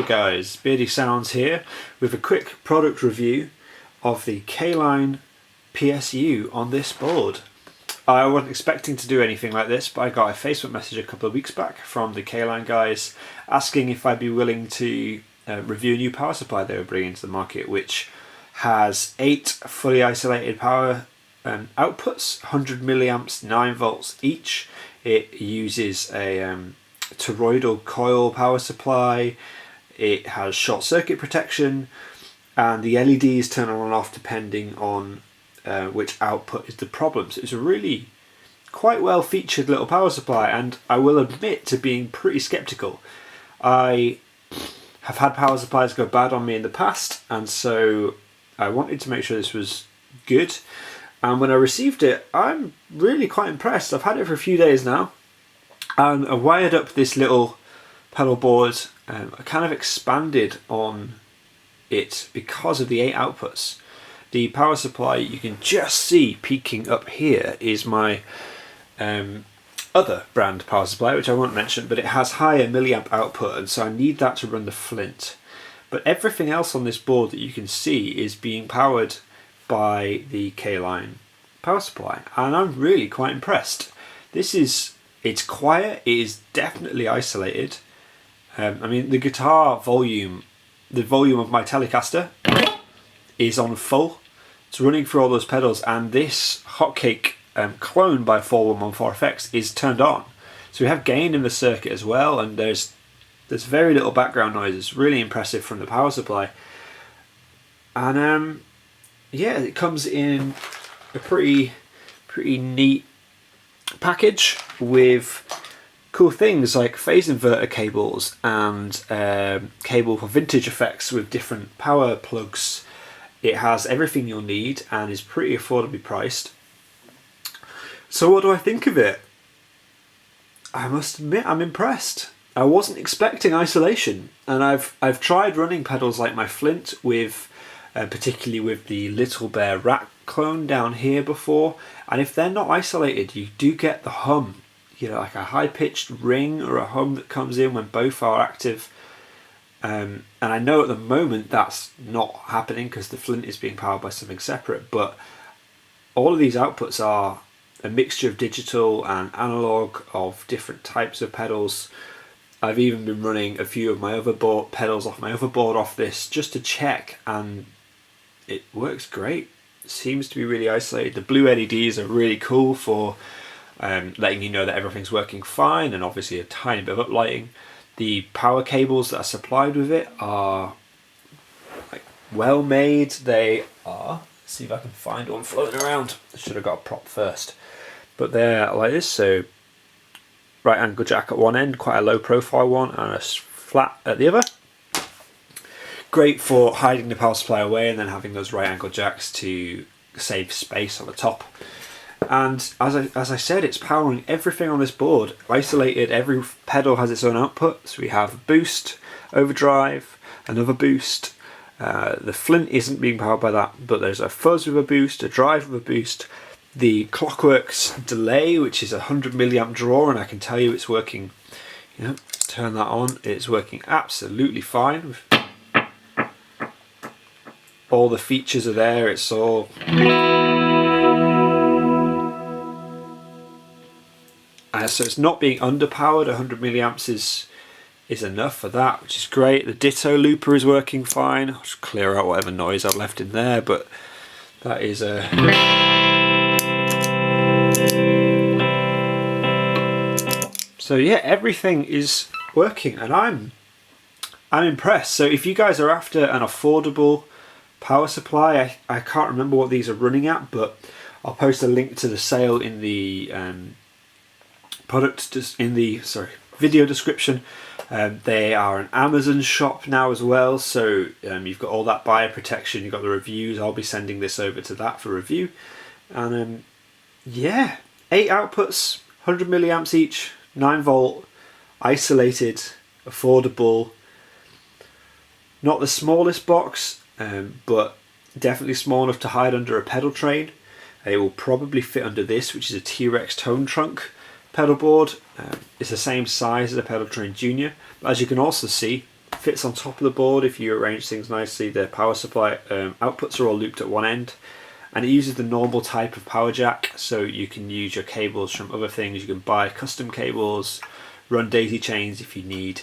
guys, Beardy Sounds here with a quick product review of the Caline PSU on this board. I wasn't expecting to do anything like this, but I got a Facebook message a couple of weeks back from the Caline guys asking if I'd be willing to review a new power supply they were bringing to the market, which has 8 fully isolated power outputs, 100 milliamps, 9 volts each. It uses a toroidal coil power supply. It has short circuit protection, and the LEDs turn on and off depending on which output is the problem. So it's a really quite well featured little power supply, and I will admit to being pretty skeptical. I have had power supplies go bad on me in the past, and so I wanted to make sure this was good. And when I received it, I'm really quite impressed. I've had it for a few days now, and I wired up this little pedal board. I kind of expanded on it because of the 8 outputs. The power supply you can just see peeking up here is my other brand power supply, which I won't mention, but it has higher milliamp output, and so I need that to run the Flint. But everything else on this board that you can see is being powered by the Caline power supply, and I'm really quite impressed. It's quiet, it is definitely isolated. I mean, the guitar volume, the volume of my Telecaster is on full. It's running through all those pedals, and this hotcake clone by 4114FX is turned on. So we have gain in the circuit as well, and there's very little background noise. It's really impressive from the power supply. And yeah, it comes in a pretty neat package with cool things like phase inverter cables and cable for vintage effects with different power plugs. It has everything you'll need and is pretty affordably priced. So what do I think of it? I must admit I'm impressed. I wasn't expecting isolation, and I've tried running pedals like my Flint with particularly with the Little Bear Rat clone down here before, and if they're not isolated you do get the hum, you know, like a high-pitched ring or a hum that comes in when both are active. And I know at the moment that's not happening because the Flint is being powered by something separate, but all of these outputs are a mixture of digital and analog of different types of pedals. I've even been running a few of my other pedals off my other board off this just to check, and it works great. It seems to be really isolated. The blue LEDs are really cool for letting you know that everything's working fine, and obviously a tiny bit of uplighting. The power cables that are supplied with it are like well made. They are, let's see if I can find one floating around. I should have got a prop first, but they're like this. So right angle jack at one end, quite a low profile one, and a flat at the other. Great for hiding the power supply away and then having those right angle jacks to save space on the top. And as I said, it's powering everything on this board. Isolated, every pedal has its own output. So we have boost, overdrive, another boost. The Flint isn't being powered by that, but there's a fuzz with a boost, a drive with a boost. The Clockworks delay, which is a 100 milliamp draw, and I can tell you it's working. You know, turn that on, it's working absolutely fine. All the features are there, it's all... so it's not being underpowered. 100 milliamps is enough for that, which is great. The Ditto looper is working fine. I'll just clear out whatever noise I've left in there, but that is a... So yeah, everything is working, and I'm impressed. So if you guys are after an affordable power supply, I can't remember what these are running at, but I'll post a link to the sale in the video description. They are an Amazon shop now as well, so you've got all that buyer protection, you've got the reviews. I'll be sending this over to that for review. And yeah, 8 outputs, 100 milliamps each, 9 volt, isolated, affordable. Not the smallest box, but definitely small enough to hide under a pedal train. It will probably fit under this, which is a T-Rex tone trunk pedal board. It's the same size as a Pedal Train Junior, but as you can also see, fits on top of the board if you arrange things nicely. The power supply outputs are all looped at one end, and it uses the normal type of power jack, so you can use your cables from other things. You can buy custom cables, run daisy chains if you need.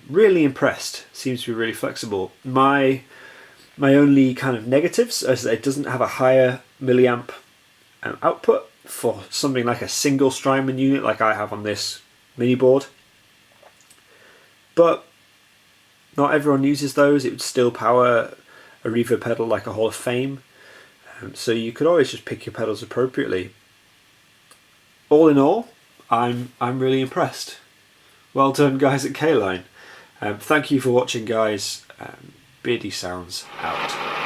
Really impressed. Seems to be really flexible. My only kind of negatives is that it doesn't have a higher milliamp output for something like a single Strymon unit like I have on this mini board. But not everyone uses those. It would still power a reverb pedal like a Hall of Fame. So you could always just pick your pedals appropriately. All in all, I'm really impressed. Well done, guys at Caline. Thank you for watching, guys. Beardy Sounds out.